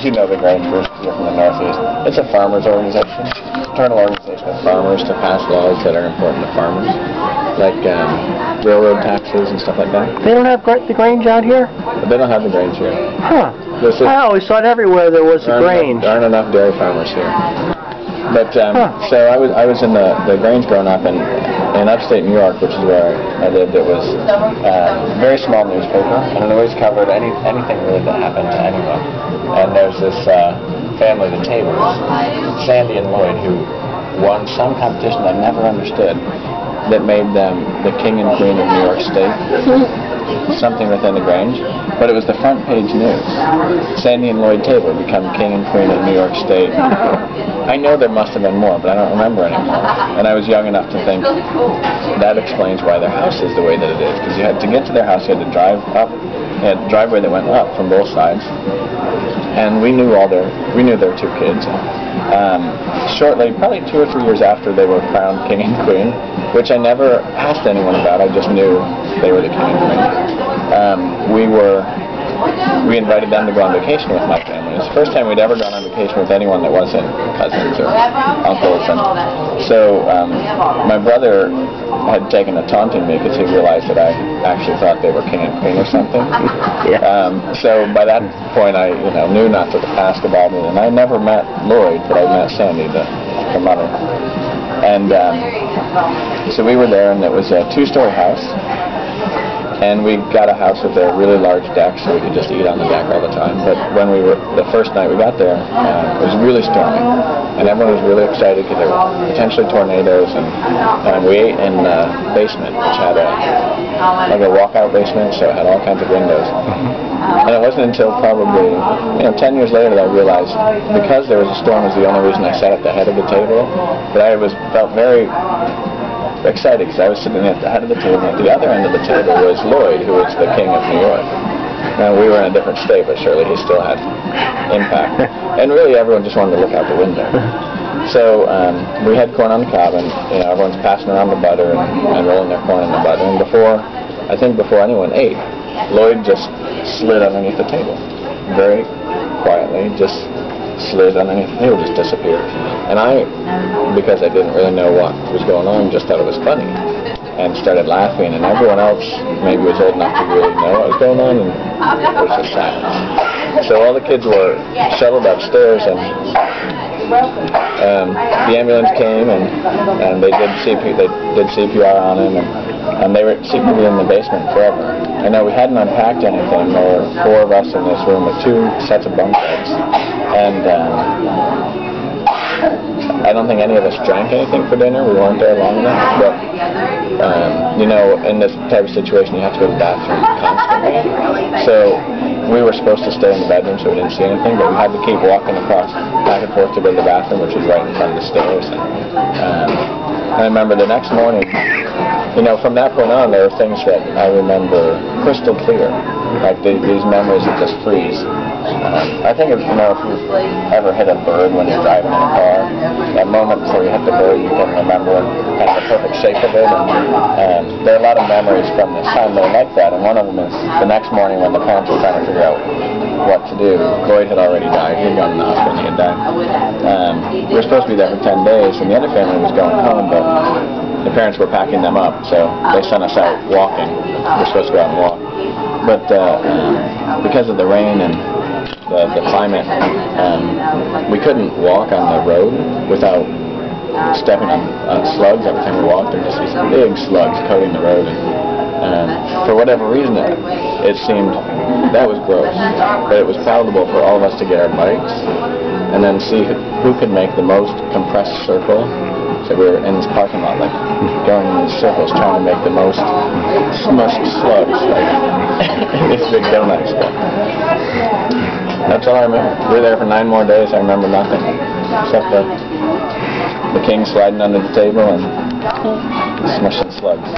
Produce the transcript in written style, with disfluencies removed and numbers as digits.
you know the Grange Group, you're from the Northeast. It's a farmers' organization, fraternal organization of farmers to pass laws that are important to farmers, like railroad taxes and stuff like that. They don't have the Grange out here? But they don't have the Grange here. Huh. I always thought everywhere there was a Grange. There aren't enough dairy farmers here. But so I was in the Grange growing up, and in upstate New York, which is where I lived, it was a very small newspaper, and it always covered anything really that happened to anyone. And there's this family, the Tabors, Sandy and Lloyd, who won some competition I never understood that made them the king and queen of New York State. Something within the Grange, but it was the front page news. Sandy and Lloyd Tabor become king and queen of New York State. I know there must have been more, but I don't remember anymore. And I was young enough to think that explains why their house is the way that it is. Because you had to get to their house, you had to drive up, they had a driveway that went up from both sides. And we knew their two kids. Shortly, probably 2 or 3 years after they were crowned king and queen, which I never asked anyone about, I just knew they were the king and queen. We invited them to go on vacation with my family. It was the first time we'd ever gone on vacation with anyone that wasn't cousins or uncles. And so my brother had taken a taunting me because he realized that I actually thought they were king and queen or something. So by that point I knew not to ask about it. And I never met Lloyd, but I met Sandy, the mother. And so we were there, and it was a 2-story house. And we got a house with a really large deck, so we could just eat on the deck all the time. But when the first night we got there, it was really stormy, and everyone was really excited because there were potentially tornadoes. And we ate in the basement, which had like a walkout basement, so it had all kinds of windows. And it wasn't until probably 10 years later that I realized, because there was a storm was the only reason I sat at the head of the table, that I felt very excited because I was sitting at the head of the table, and at the other end of the table was Lloyd, who was the king of New York. Now, we were in a different state, but surely he still had impact. And really, everyone just wanted to look out the window. So we had corn on the cob, and everyone's passing around the butter and rolling their corn in the butter. And before anyone ate, Lloyd just slid underneath the table, very quietly, just slid underneath the table, just disappeared. And I, because I didn't really know what was going on, just thought it was funny and started laughing, and everyone else maybe was old enough to really know what was going on, and it was just silence. So all the kids were shuttled upstairs, and the ambulance came, and they did CPR on him, and they were secretly in the basement forever. I know we hadn't unpacked anything. There were 4 of us in this room with 2 sets of bunk beds, and I don't think any of us drank anything for dinner. We weren't there long enough, but in this type of situation you have to go to the bathroom constantly. So we were supposed to stay in the bedroom so we didn't see anything, but we had to keep walking across back and forth to go to the bathroom, which was right in front of the stairs. And I remember the next morning, from that point on, there are things that I remember crystal clear, like these memories that just freeze. I think if you've ever hit a bird when you're driving in a car, that moment before you hit the bird, you can remember kind of the perfect shape of it. And there are a lot of memories from this time that are like that. And one of them is the next morning when the parents were trying to figure out what to do. Lloyd had already died. He had gone to the hospital and he had died. We were supposed to be there for 10 days, and the other family was going home, but the parents were packing them up, so they sent us out walking. We were supposed to go out and walk. But because of the rain and the climate, we couldn't walk on the road without stepping on slugs. Every time we walked, there were just these big slugs coating the road. And for whatever reason, it seemed that was gross, but it was palatable for all of us to get our bikes and then see who could make the most compressed circle. So we were in this parking lot, like, going in these circles, trying to make the most smushed slugs, like, these big donuts. That's all I remember. We were there for 9 more days. I remember nothing, except the king sliding under the table and smushing slugs.